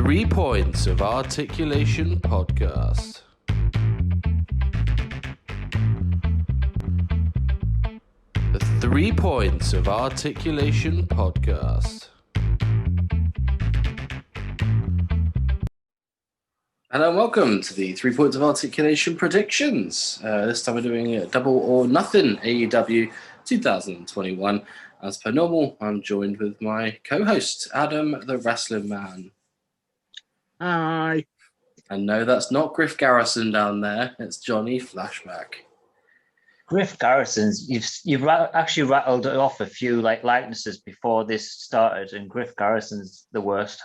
3 Points of Articulation podcast. The 3 Points of Articulation podcast. Hello and welcome to the 3 Points of Articulation predictions. This time we're doing a Double or Nothing AEW 2021. As per normal, I'm joined with my co-host, Adam the Wrestling Man. Hi. And no, that's not Griff Garrison down there. It's Johnny Flashback. Griff Garrison's, you've actually rattled off a few likenesses before this started, and Griff Garrison's the worst.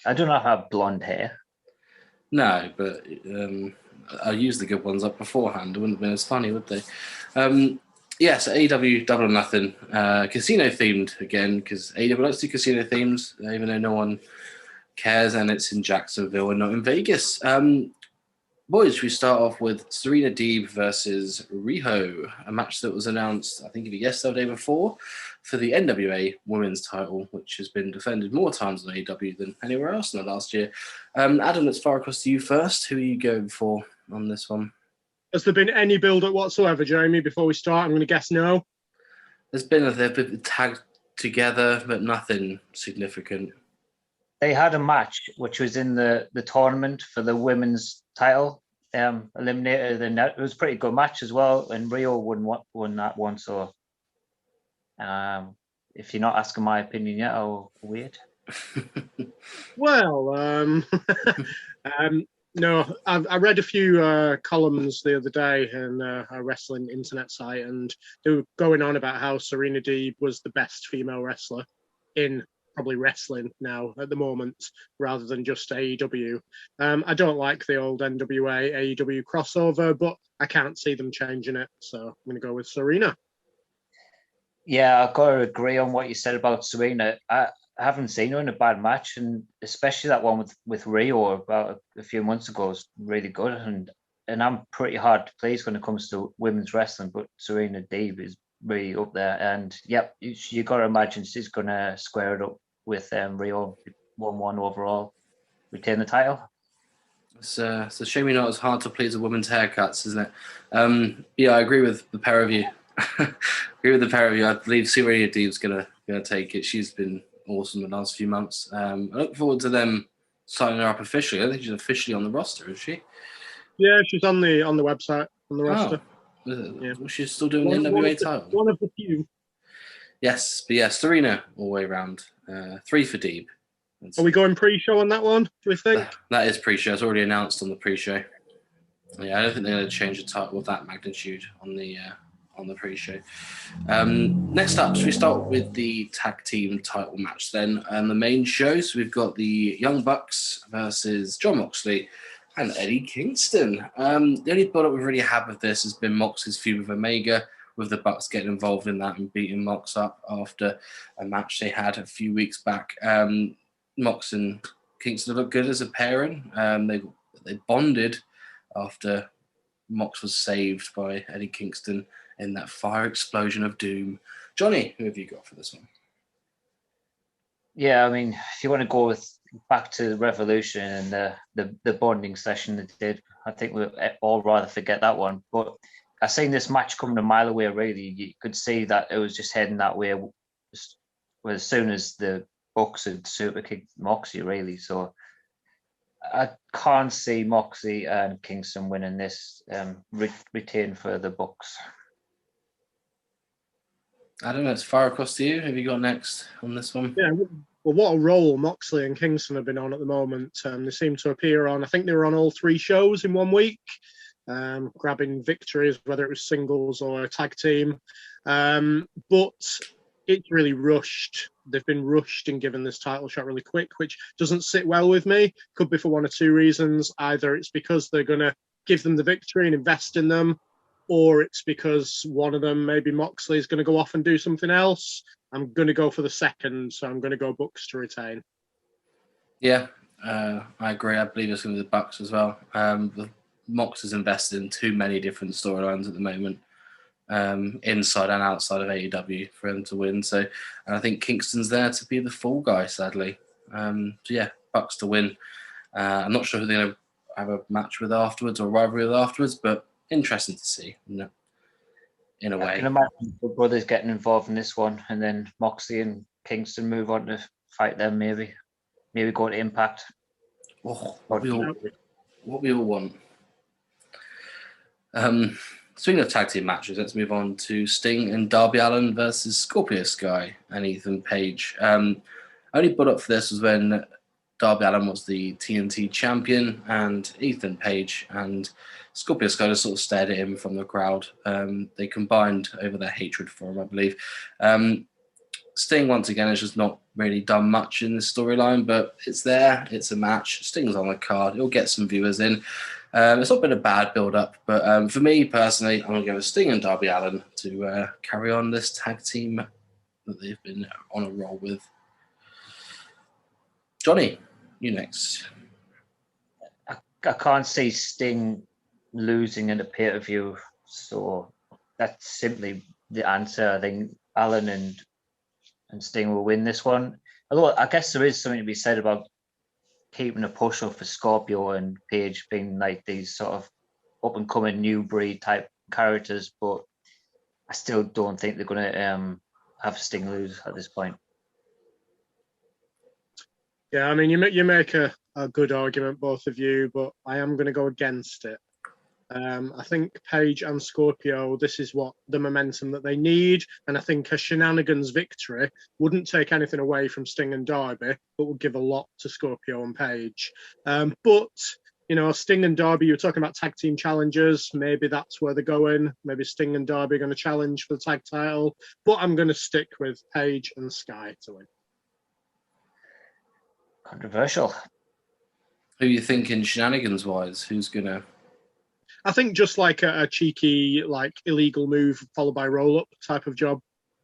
I do not have blonde hair. No, but I used the good ones up beforehand. It wouldn't have been as funny, would they? Yes, AEW Double or Nothing. Casino themed again, because AEW likes to do casino themes, even though no one cares, and it's in Jacksonville and not in Vegas. Boys, we start off with Serena Deeb versus Riho, a match that was announced, I think, yesterday or the day before, for the NWA Women's title, which has been defended more times on AEW than anywhere else in the last year. Adam, let's fire across to you first. Who are you going for on this one? Has there been any build-up whatsoever, Jeremy, before we start? I'm going to guess no. They've been tagged together, but nothing significant. They had a match which was in the tournament for the women's title, eliminated the net. It was a pretty good match as well, and Rio won that one. So, if you're not asking my opinion yet, I'll wait. Well, no, I read a few columns the other day in a wrestling internet site, and they were going on about how Serena Deeb was the best female wrestler in probably wrestling now at the moment, rather than just AEW. I don't like the old NWA AEW crossover, but I can't see them changing it, so I'm going to go with Serena. Yeah, I've got to agree on what you said about Serena. I haven't seen her in a bad match, and especially that one with Rio about a few months ago was really good. And I'm pretty hard to please when it comes to women's wrestling, but Serena Deeb is really up there. And yep, you got to imagine she's going to square it up with Rio 1-1 overall, retain the title. It's a shame you're not as hard to please with women's haircuts, isn't it? Yeah, I agree with the pair of you. I believe Serena Deeb's gonna take it. She's been awesome the last few months. I look forward to them signing her up officially. I think she's officially on the roster, is she? Yeah, she's on the website, on the roster. Yeah. Well, she's still doing the NWA title. One of the few. Yes, but yeah, Serena all the way around. 3 for Deeb. Are we going pre-show on that one, do we think? That is pre-show. It's already announced on the pre-show. Yeah, I don't think they're going to change the title of that magnitude on the pre-show. Next up, so we start with the tag team title match then. And the main show, so we've got the Young Bucks versus Jon Moxley and Eddie Kingston. The only build-up we've really had with this has been Mox's feud with Omega, with the Bucks getting involved in that and beating Mox up after a match they had a few weeks back. Mox and Kingston look good as a pairing. They bonded after Mox was saved by Eddie Kingston in that fire explosion of doom. Johnny, who have you got for this one? Yeah, I mean, if you want to go back to the Revolution and the bonding session they did, I think we'd all rather forget that one. But I seen this match coming a mile away, really. You could see that it was just heading that way as soon as the Bucks had super kicked Moxie, really. So I can't see Moxie and Kingston winning this, retain for the Bucks. I don't know, it's far across to you. Who have you got next on this one? Yeah, well, what a role Moxley and Kingston have been on at the moment. They seem to appear on, I think they were on all 3 shows in 1 week. Grabbing victories, whether it was singles or a tag team. But it's really rushed. They've been rushed and given this title shot really quick, which doesn't sit well with me. Could be for one or two reasons. Either it's because they're going to give them the victory and invest in them, or it's because one of them, maybe Moxley, is going to go off and do something else. I'm going to go for the second, so I'm going to go Bucks to retain. Yeah, I agree. I believe it's going to be the Bucks as well. Mox is invested in too many different storylines at the moment, inside and outside of AEW, for him to win. So, and I think Kingston's there to be the fall guy, sadly. So yeah, Bucks to win. I'm not sure who they're going to have a match with afterwards or rivalry with afterwards, but interesting to see, in a way. I can imagine the brothers getting involved in this one, and then Moxley and Kingston move on to fight them, maybe go to Impact. Oh, what we all want. Speaking of tag team matches, let's move on to Sting and Darby Allin versus Scorpius Sky and Ethan Page. Only put up for this was when Darby Allin was the TNT champion, and Ethan Page and Scorpius Sky just sort of stared at him from the crowd. They combined over their hatred for him, I believe. Sting, once again, has just not really done much in this storyline, but it's there. It's a match. Sting's on the card. It'll get some viewers in. It's not been a bad build-up, but for me, personally, I'm going to go with Sting and Darby Allin to carry on this tag team that they've been on a roll with. Johnny, you next. I can't see Sting losing in a pay-per-view, so that's simply the answer. I think Allin and Sting will win this one. Although I guess there is something to be said about keeping a push up for Scorpio and Page being like these sort of up-and-coming new breed type characters, but I still don't think they're going to have Sting lose at this point. Yeah, I mean, you make a good argument, both of you, but I am going to go against it. I think Page and Scorpio, this is what the momentum that they need, and I think a shenanigans victory wouldn't take anything away from Sting and Darby, but would give a lot to Scorpio and Page. But Sting and Darby, you were talking about tag team challenges. Maybe that's where they're going. Maybe Sting and Darby are going to challenge for the tag title, but I'm going to stick with Page and Sky to win. Controversial. Who are you thinking shenanigans-wise? Who's going to... I think just like a cheeky, like illegal move followed by roll-up type of job.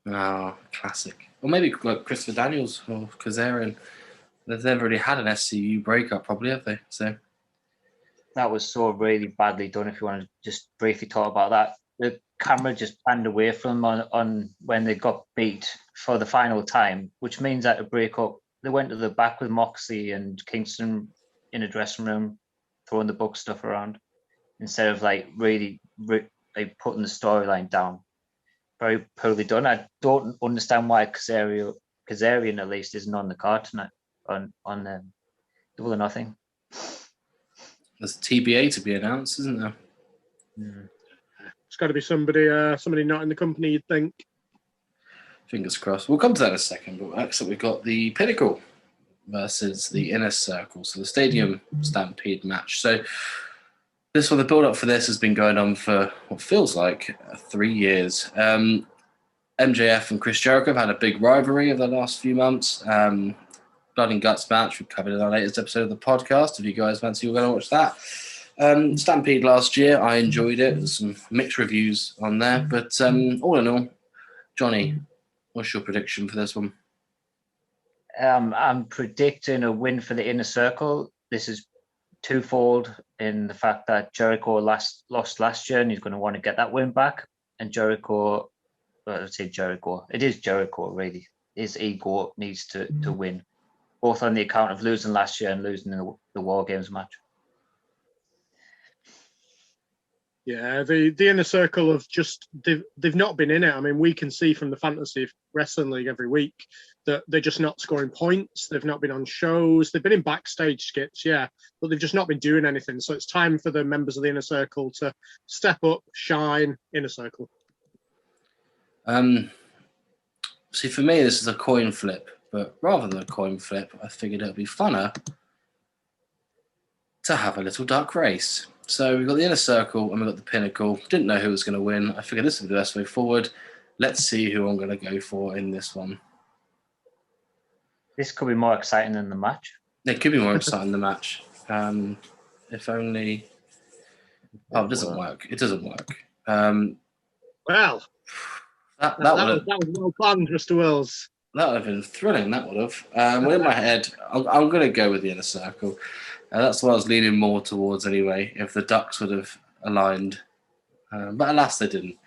Oh, classic. Or maybe like Christopher Daniels or Kazarian. They've never really had an SCU breakup, probably, have they? So that was so really badly done. If you want to just briefly talk about that, the camera just panned away from them on when they got beat for the final time, which means that to break up, they went to the back with Moxley and Kingston in a dressing room, throwing the book stuff around, instead of like really like putting the storyline down. Very poorly done. I don't understand why Kazarian at least isn't on the card tonight on Double or Nothing. There's a TBA to be announced, isn't there? It's got to be somebody not in the company, you'd think. Fingers crossed. We'll come to that in a second, but next up we've got the Pinnacle versus the Inner Circle, so the Stadium Stampede match. So this one, the build-up for this has been going on for what feels like 3 years. MJF and Chris Jericho have had a big rivalry over the last few months. Blood and Guts match we covered in our latest episode of the podcast. If you guys fancy, you're going to watch that. Stampede last year, I enjoyed it. There's some mixed reviews on there, but all in all, Johnny, what's your prediction for this one? I'm predicting a win for the Inner Circle. This is twofold in the fact that Jericho lost last year and he's going to want to get that win back. And Jericho, let's say Jericho, it is Jericho really. His ego needs to win, both on the account of losing last year and losing the War Games match. Yeah, the Inner Circle have just they've not been in it. I mean, we can see from the Fantasy Wrestling League every week that they're just not scoring points. They've not been on shows. They've been in backstage skits, yeah, but they've just not been doing anything. So it's time for the members of the Inner Circle to step up, shine. Inner Circle. See, for me, this is a coin flip, but rather than a coin flip, I figured it would be funner to have a little duck race. So we've got the Inner Circle and we've got the Pinnacle. Didn't know who was going to win. I figured this would be the best way forward. Let's see who I'm going to go for in this one. This could be more exciting than the match. It could be more exciting than the match. If only... Oh, it doesn't work. It doesn't work. Well, that was well planned, Mr. Wills. That would have been thrilling, that would have. Well, in my head, I'm going to go with the Inner Circle. That's what I was leaning more towards anyway, if the Ducks would have aligned. But alas, they didn't.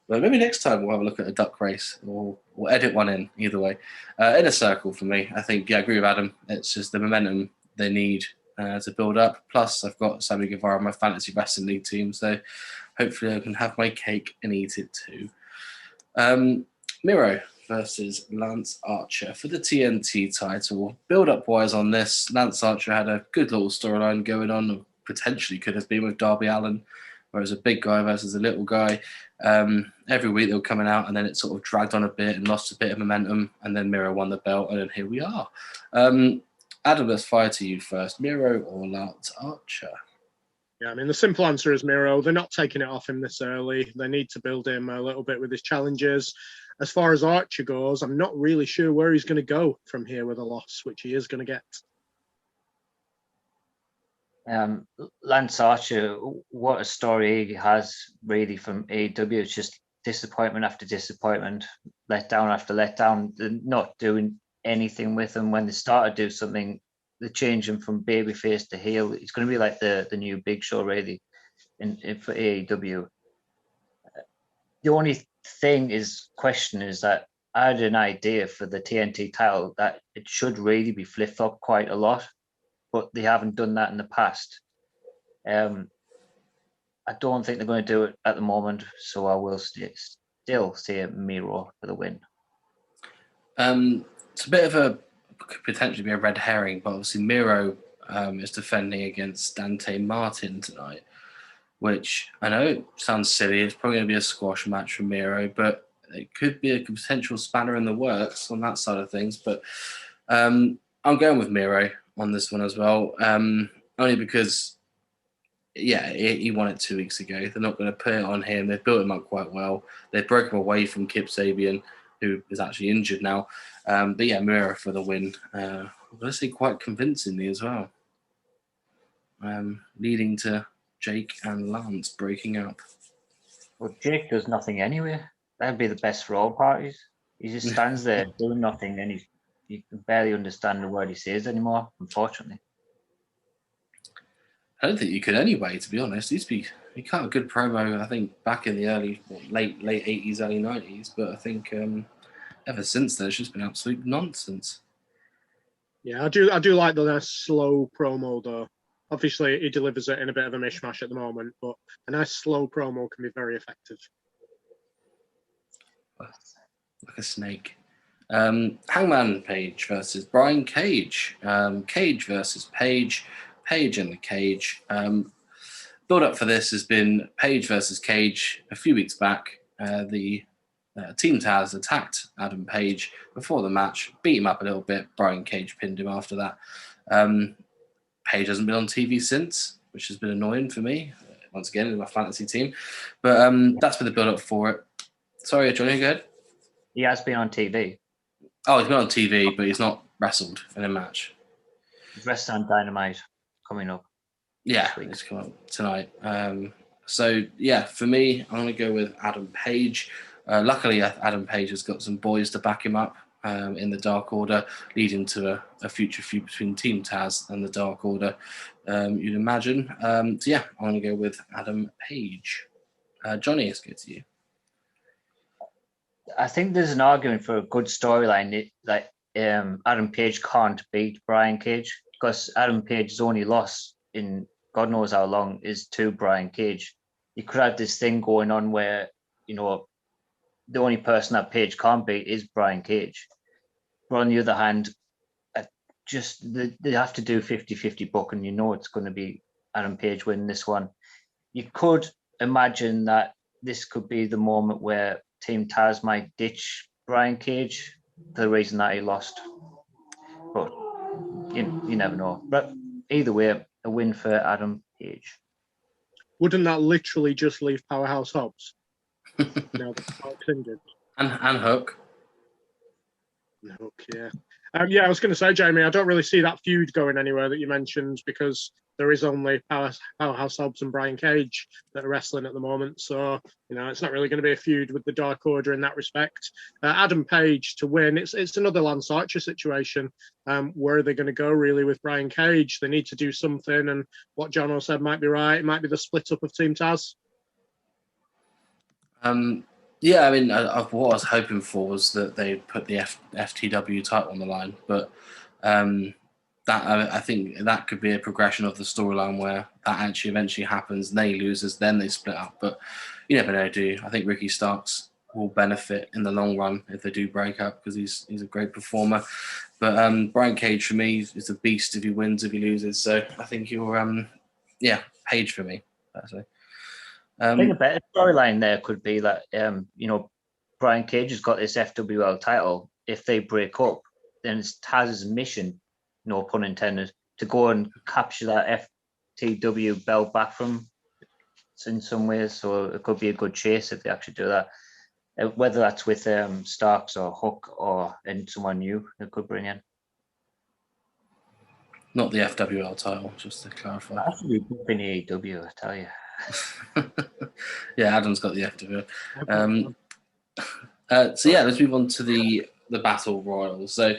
But maybe next time we'll have a look at a duck race or edit one in, either way. Inner Circle for me. I think, yeah, I agree with Adam. It's just the momentum they need to build up. Plus, I've got Sammy Guevara on my fantasy wrestling league team, so hopefully I can have my cake and eat it too. Miro versus Lance Archer for the TNT title. Build-up wise on this, Lance Archer had a good little storyline going on, potentially could have been with Darby Allin, where it was a big guy versus a little guy. Every week they were coming out, and then it sort of dragged on a bit and lost a bit of momentum, and then Miro won the belt, and then here we are. Adam, let's fire to you first. Miro or Lance Archer? Yeah, I mean, the simple answer is Miro. They're not taking it off him this early. They need to build him a little bit with his challenges. As far as Archer goes, I'm not really sure where he's going to go from here with a loss, which he is going to get. Lance Archer, what a story he has really from AEW. It's just disappointment after disappointment, letdown after letdown. They're not doing anything with him. When they start to do something, they change him from babyface to heel. It's going to be like the new Big Show, really, for AEW. The only question is that I had an idea for the TNT title that it should really be flip-flopped quite a lot, but they haven't done that in the past. I don't think they're going to do it at the moment, so I will still say Miro for the win. It's a bit of a, could potentially be a red herring, but obviously Miro is defending against Dante Martin tonight, which I know sounds silly. It's probably going to be a squash match for Miro, but it could be a potential spanner in the works on that side of things. But I'm going with Miro on this one as well, only because, yeah, he won it 2 weeks ago. They're not going to put it on him. They've built him up quite well. They've broken him away from Kip Sabian, who is actually injured now. But yeah, Miro for the win. I'm going to say quite convincingly as well, leading to Jake and Lance breaking up. Well, Jake does nothing anyway. That'd be the best for all parties. He just stands there doing nothing, and you can barely understand the word he says anymore, unfortunately. I don't think you could anyway, to be honest. He cut a good promo, I think, back in the late 80s, early 90s, but I think ever since then, it's just been absolute nonsense. Yeah, I do like the nice slow promo, though. Obviously, he delivers it in a bit of a mishmash at the moment, but a nice slow promo can be very effective. Like a snake. Hangman Page versus Brian Cage. Cage versus Page. Page in the cage. Build up for this has been Page versus Cage a few weeks back. The Team Taz attacked Adam Page before the match, beat him up a little bit. Brian Cage pinned him after that. Page hasn't been on TV since, which has been annoying for me, once again, in my fantasy team. But that's been the build up for it. Sorry, Johnny, go ahead. He has been on TV. Oh, he's been on TV, but he's not wrestled in a match. He's wrestling on Dynamite coming up. Yeah, it's coming up tonight. So, yeah, for me, I'm going to go with Adam Page. Luckily, Adam Page has got some boys to back him up in the Dark Order, leading to a future feud between Team Taz and the Dark Order, you'd imagine. So, yeah, I'm going to go with Adam Page. Johnny, let's go to you. I think there's an argument for a good storyline that Adam Page can't beat Brian Cage, because Adam Page's only loss in God knows how long is to Brian Cage. You could have this thing going on where, you know, the only person that Page can't beat is Brian Cage. But on the other hand, they have to do 50-50 booking. You know it's going to be Adam Page winning this one. You could imagine that this could be the moment where Team Taz might ditch Brian Cage for the reason that he lost. But you never know. But either way, a win for Adam Page. Wouldn't that literally just leave Powerhouse Hobbs? No, that's injured. And Hook. Hook, yeah. Yeah, I was going to say, Jamie, I don't really see that feud going anywhere that you mentioned, because there is only Powerhouse Hobbs and Brian Cage that are wrestling at the moment. So, you know, it's not really going to be a feud with the Dark Order in that respect. Adam Page to win, it's another Lance Archer situation. Where are they going to go really with Brian Cage? They need to do something, and what Jono said might be right. It might be the split up of Team Taz. Yeah, I mean, what I was hoping for was that they put the FTW title on the line, but that I think that could be a progression of the storyline where that actually eventually happens. They loses, then they split up. But you never know, do you? I think Ricky Starks will benefit in the long run if they do break up because he's a great performer. But Brian Cage for me is a beast if he wins, if he loses. So I think you're Page for me. Personally. I think a better storyline there could be that Brian Cage has got this FWL title. If they break up, then it's Taz's mission, no pun intended, to go and capture that FTW belt back from in some ways. So it could be a good chase if they actually do that. Whether that's with Starks or Hook or someone new they could bring in. Not the FWL title, just to clarify. That should be good in AEW, I tell you. Yeah, Adam's got the FWL. Let's move on to the Battle Royal. So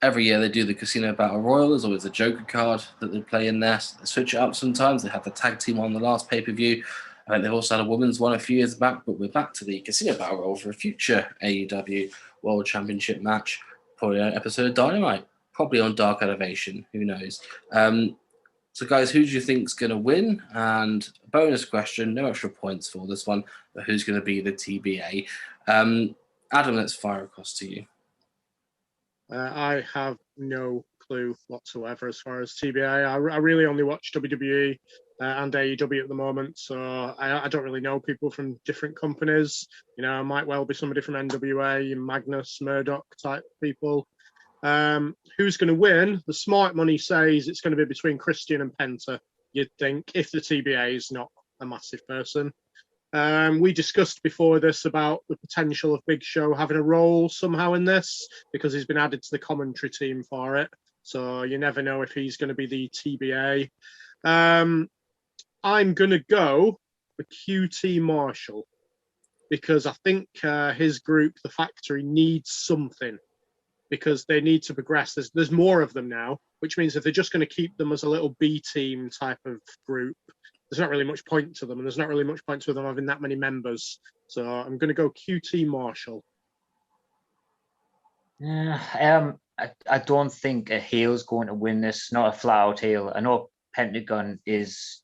every year they do the Casino Battle Royal. There's always a Joker card that they play in there. They switch it up sometimes. They had the tag team on the last pay-per-view. They've also had a women's one a few years back, but we're back to the Casino Battle Royal for a future AEW World Championship match. Probably an episode of Dynamite. Probably on Dark Elevation. Who knows? So, guys, who do you think is going to win? And bonus question, no extra points for this one, but who's going to be the TBA? Adam, let's fire across to you. I have no clue whatsoever as far as TBA. I really only watch WWE and AEW at the moment, so I don't really know people from different companies. You know, I might well be somebody from NWA, Magnus, Murdoch type people. Who's going to win? The smart money says it's going to be between Christian and Penta, you'd think, if the TBA is not a massive person. We discussed before this about the potential of Big Show having a role somehow in this because he's been added to the commentary team for it. So you never know if he's going to be the TBA. I'm going to go for QT Marshall because I think his group, the Factory, needs something because they need to progress. There's more of them now, which means if they're just going to keep them as a little B team type of group, there's not really much point to them, and there's not really much point to them having that many members. So I'm going to go QT Marshall. Yeah, I don't think a heel's going to win this. Not a flat-out heel. I know Pentagon is,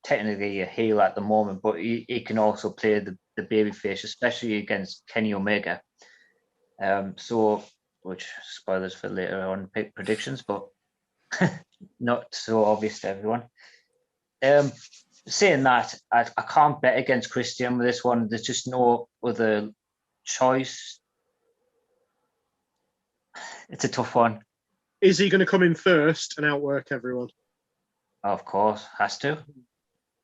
technically a heel at the moment, but he can also play the babyface, especially against Kenny Omega. Which spoilers for later on predictions, but not so obvious to everyone. Saying that, I can't bet against Christian with this one. There's just no other choice. It's a tough one. Is he going to come in first and outwork everyone? Of course, has to.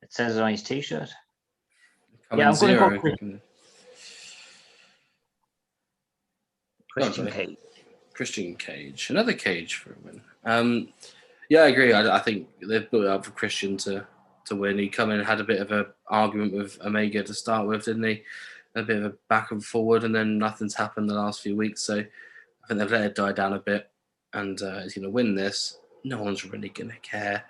It says it on his t-shirt. I'm going to go Christian Cage. Christian Cage. Another Cage for a win. Yeah, I agree. I think they've built it up for Christian to win. He come in and had a bit of an argument with Omega to start with, didn't he? A bit of a back and forward, and then nothing's happened the last few weeks. So I think they've let it die down a bit. And he's going to win this. No one's really going to care.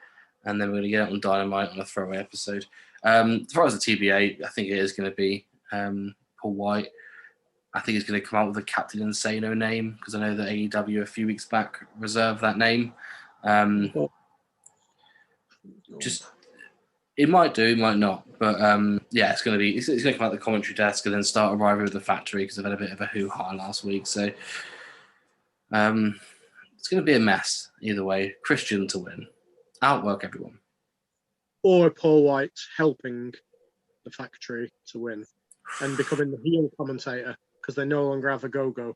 And then we're going to get it on Dynamite on a throwaway episode. As far as the TBA, I think it is going to be Paul White. I think he's going to come out with a Captain Insano name because I know that AEW a few weeks back reserved that name. It might do, it might not, but it's going to come out the commentary desk and then start a rivalry with the Factory because they've had a bit of a hoo-ha last week. So it's going to be a mess either way. Christian to win, outwork everyone, or Paul White helping the Factory to win and becoming the heel commentator because they no longer have a go-go.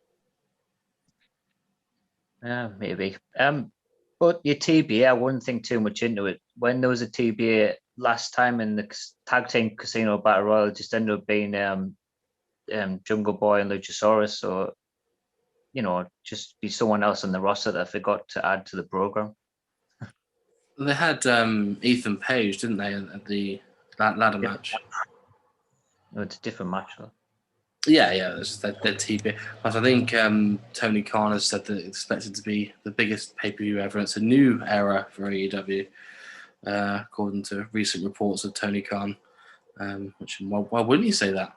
Maybe. But your TBA, I wouldn't think too much into it. When there was a TBA last time in the Tag Team Casino Battle Royal, it just ended up being Jungle Boy and Luchasaurus. So, just be someone else on the roster that I forgot to add to the program. They had Ethan Page, didn't they, at that ladder match? No, it's a different match, though. Yeah, it's their TBA. But I think Tony Khan has said that it's expected to be the biggest pay-per-view ever. It's a new era for AEW, according to recent reports of Tony Khan. Why wouldn't you say that?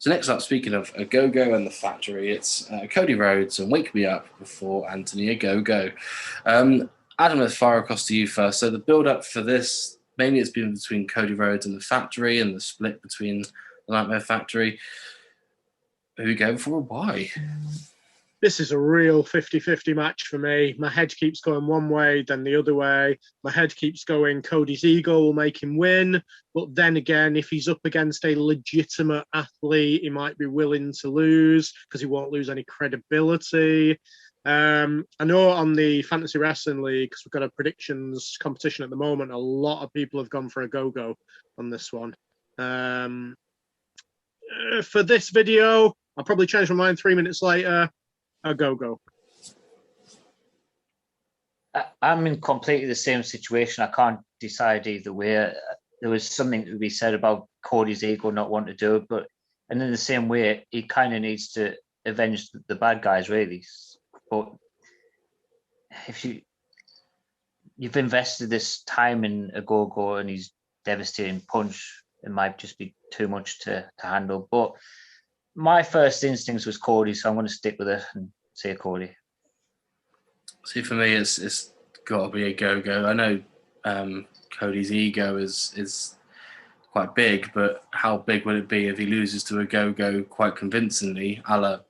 So next up, speaking of a Go-Go and the Factory, it's Cody Rhodes and Wake Me Up before Anthony Go-Go. Adam, let's fire across to you first. So the build-up for this, mainly it's been between Cody Rhodes and the Factory and the split between the Nightmare Factory. Who are you going for? Why? This is a real 50-50 match for me. My head keeps going one way, then the other way. My head keeps going, Cody's ego will make him win. But then again, if he's up against a legitimate athlete, he might be willing to lose because he won't lose any credibility. I know on the Fantasy Wrestling League, because we've got a predictions competition at the moment, a lot of people have gone for a go-go on this one. For this video, I'll probably change my mind 3 minutes later. A go-go. I'm in completely the same situation. I can't decide either way. There was something to be said about Cody's ego not wanting to do it, and in the same way, he kind of needs to avenge the bad guys, really. But if you've invested this time in a go-go and he's devastating punch, it might just be too much to handle. But my first instinct was Cody, so I'm going to stick with it and say Cody. See, for me, it's got to be a go-go. I know Cody's ego is quite big, but how big would it be if he loses to a go-go quite convincingly, a la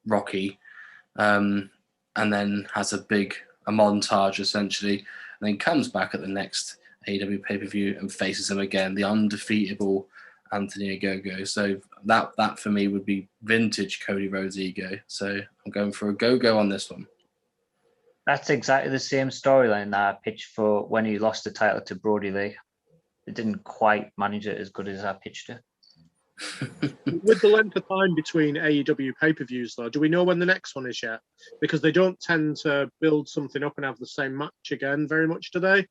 Rocky, and then has a montage, essentially, and then comes back at the next AEW pay-per-view and faces him again, the undefeatable Anthony Go-Go. So that for me would be vintage Cody Rhodes ego. So I'm going for a go-go on this one. That's exactly the same storyline that I pitched for when he lost the title to Brody Lee. It didn't quite manage it as good as I pitched it. With the length of time between AEW pay-per-views, though, do we know when the next one is yet? Because they don't tend to build something up and have the same match again very much, do they?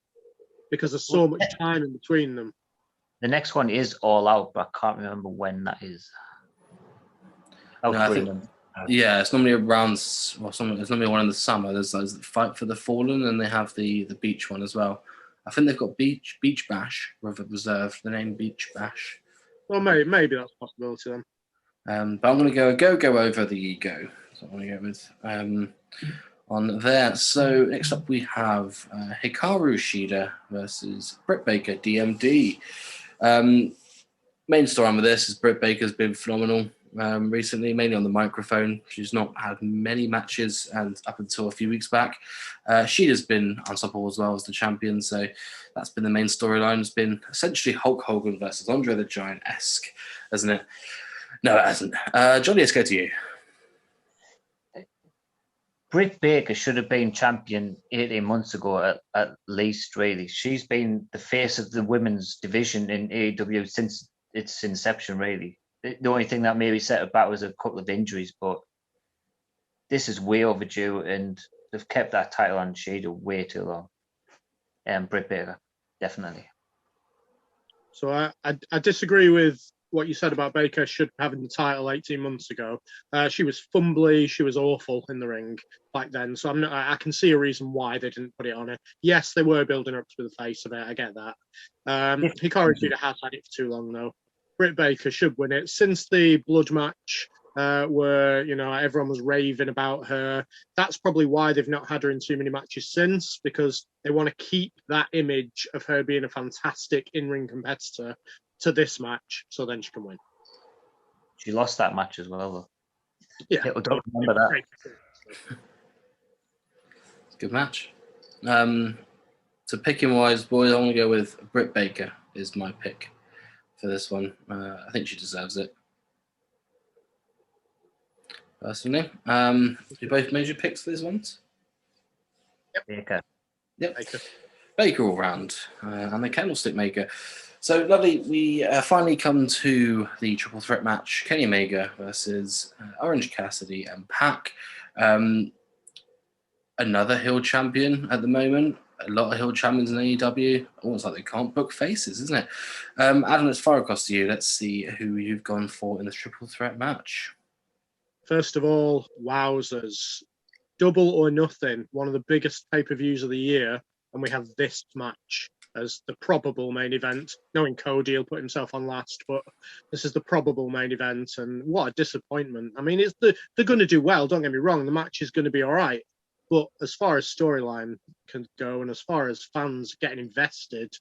Because there's so much time in between them. The next one is All Out, but I can't remember when that is. It's normally around. There's normally one in the summer. There's the Fight for the Fallen, and they have the beach one as well. I think they've got Beach Bash reserved. The name Beach Bash. Well, maybe that's a possibility then. But I'm going to go over the ego. That's what I'm going to go with on there. So next up we have Hikaru Shida versus Britt Baker, DMD. Main story with this is Britt Baker's been phenomenal recently, mainly on the microphone. She's not had many matches, and up until a few weeks back, Shida's been unstoppable as well as the champion. So that's been the main storyline. It's been essentially Hulk Hogan versus Andre the Giant-esque, hasn't it? No, it hasn't. Johnny, let's go to you. Britt Baker should have been champion 18 months ago at least, really. She's been the face of the women's division in AEW since its inception, really. The only thing that maybe set her back was a couple of injuries, but this is way overdue, and they've kept that title on Shida way too long. Britt Baker, definitely. So I disagree with what you said about Baker should having the title 18 months ago. She was fumbly, she was awful in the ring back then. So I can see a reason why they didn't put it on her. Yes, they were building her up to the face of it. I get that. Hikaru Shida has had it for too long, though. Britt Baker should win it. Since the blood match, where everyone was raving about her, that's probably why they've not had her in too many matches since, because they want to keep that image of her being a fantastic in-ring competitor to this match, so then she can win. She lost that match as well, though. Yeah, I don't remember that. It's a good match. So picking wise, boys, I want to go with Britt Baker is my pick for this one. I think she deserves it. Personally, you both made your picks for these ones. Yep. Baker. Yep. Baker all round, and the candlestick maker. So lovely. We finally come to the triple threat match: Kenny Omega versus Orange Cassidy and Pac. Another heel champion at the moment. A lot of heel champions in AEW. Almost like they can't book faces, isn't it? Adam, let's fire across to you. Let's see who you've gone for in the triple threat match. First of all, wowzers. Double or Nothing, one of the biggest pay-per-views of the year, and we have this match. as the probable main event. Knowing Cody, he'll put himself on last, but this is the probable main event, and what a disappointment. I mean, they're going to do well, don't get me wrong, the match is going to be all right, but as far as storyline can go, and as far as fans getting invested,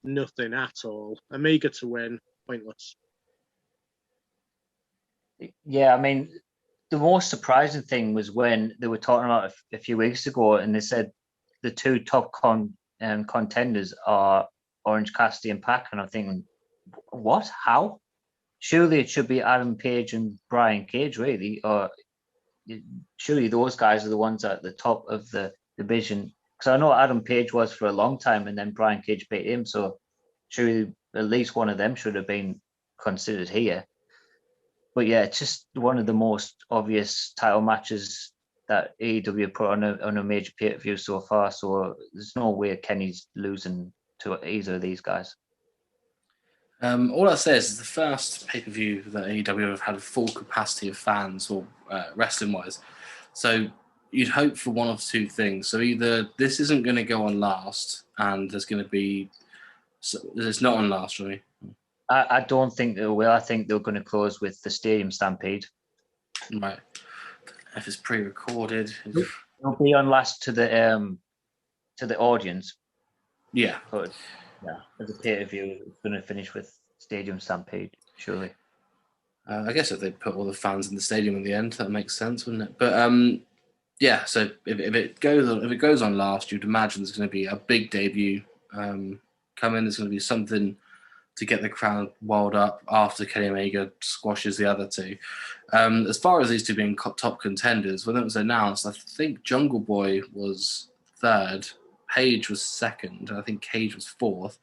nothing at all. Omega to win, pointless. Yeah, I mean, the most surprising thing was when they were talking about a few weeks ago, and they said the two top contenders are Orange Cassidy and Pac, and I'm thinking, what? How? Surely it should be Adam Page and Brian Cage, really, or surely those guys are the ones at the top of the division. Because I know Adam Page was for a long time, and then Brian Cage beat him, so surely at least one of them should have been considered here. But yeah, it's just one of the most obvious title matches that AEW put on a major pay-per-view so far. So there's no way Kenny's losing to either of these guys. All that says is the first pay-per-view that AEW have had a full capacity of fans, or wrestling-wise. So you'd hope for one of two things. So either this isn't going to go on last, and there's going to be... It's not on last, really. I don't think they will. I think they're going to close with the Stadium Stampede. Right. If it's pre-recorded, it'll be on last to the audience. Yeah. But yeah, as a pay-per-view, it's going to finish with Stadium Stampede, surely. I guess if they put all the fans in the stadium in the end, that makes sense, wouldn't it? But yeah. So if it goes on last, you'd imagine there's going to be a big debut coming. There's going to be something to get the crowd wild up after Kenny Omega squashes the other two. As far as these two being top contenders, when it was announced, I think Jungle Boy was third, Page was second, and I think Cage was fourth.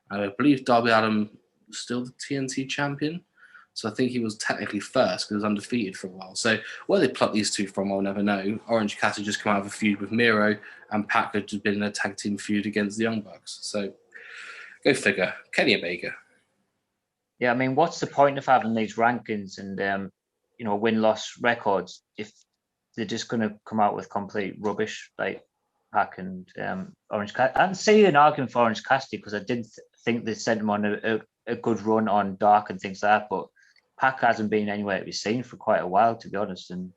I believe Darby Allin was still the TNT champion, so I think he was technically first because he was undefeated for a while. So where they plucked these two from, I'll never know. Orange Cassidy just come out of a feud with Miro, and Pac had just been in a tag team feud against the Young Bucks. So go figure. Kenny Omega. Yeah, I mean, what's the point of having these rankings and win-loss records if they're just going to come out with complete rubbish like Pac and Orange Cassidy? I didn't see an argument for Orange Cassidy because I did think they sent him on a good run on Dark and things like that, but Pac hasn't been anywhere to be seen for quite a while, to be honest, and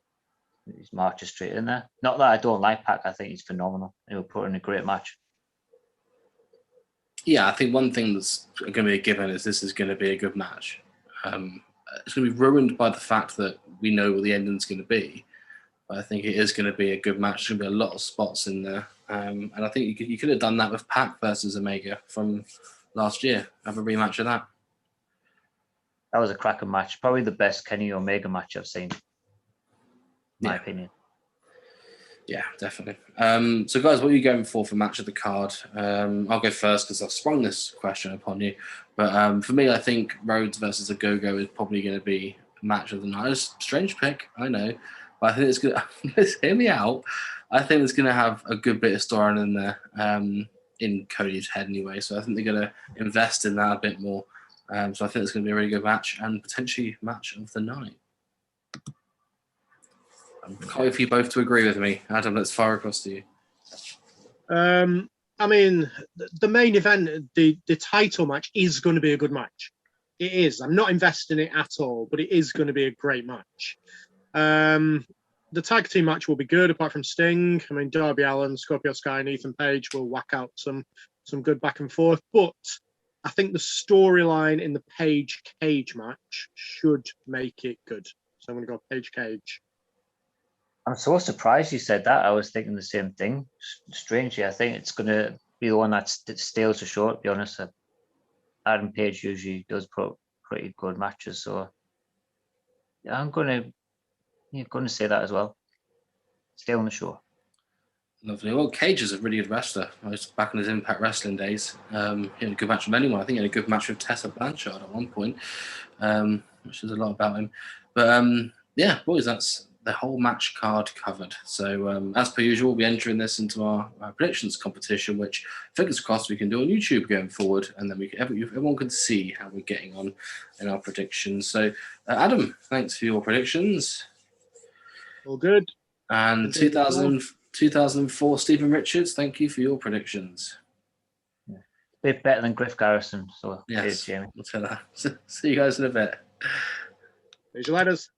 he's marches straight in there. Not that I don't like Pac, I think he's phenomenal. He will put in a great match. Yeah, I think one thing that's going to be a given is this is going to be a good match. It's going to be ruined by the fact that we know what the ending's going to be. But I think it is going to be a good match. There's going to be a lot of spots in there. And I think you could have done that with Pac versus Omega from last year. Have a rematch of that. That was a cracking match. Probably the best Kenny Omega match I've seen, in my opinion. Yeah, definitely. So, guys, what are you going for match of the card? I'll go first because I've sprung this question upon you. But for me, I think Rhodes versus a Go-Go is probably going to be match of the night. It's a strange pick, I know. But I think it's good. Hear me out. I think it's going to have a good bit of story in there, in Cody's head anyway. So I think they're going to invest in that a bit more. So I think it's going to be a really good match and potentially match of the night. I'm calling for you both to agree with me. Adam, let's fire across to you. I mean, the main event, the title match is going to be a good match. It is. I'm not investing in it at all, but it is going to be a great match. The tag team match will be good, apart from Sting. I mean, Darby Allin, Scorpio Sky, and Ethan Page will whack out some good back and forth. But I think the storyline in the Page Cage match should make it good. So I'm going to go Page Cage. I'm so surprised you said that. I was thinking the same thing. Strangely, I think it's going to be the one that steals the show, to be honest. Adam Page usually does put pretty good matches, so yeah, I'm going to say that as well. Stay on the show. Lovely. Well, Cage is a really good wrestler. I was back in his Impact Wrestling days. He had a good match with anyone. I think he had a good match with Tessa Blanchard at one point, which is a lot about him. But yeah, boys, that's the whole match card covered. So as per usual, we'll be entering this into our predictions competition, which fingers crossed we can do on YouTube going forward, and then everyone can see how we're getting on in our predictions. So Adam, thanks for your predictions. All good. And 2004 Stephen Richards, thank you for your predictions. bit better than Griff Garrison. So Yes, cheers, Jamie. we'll tell that. See you guys in a bit. Here's your letters.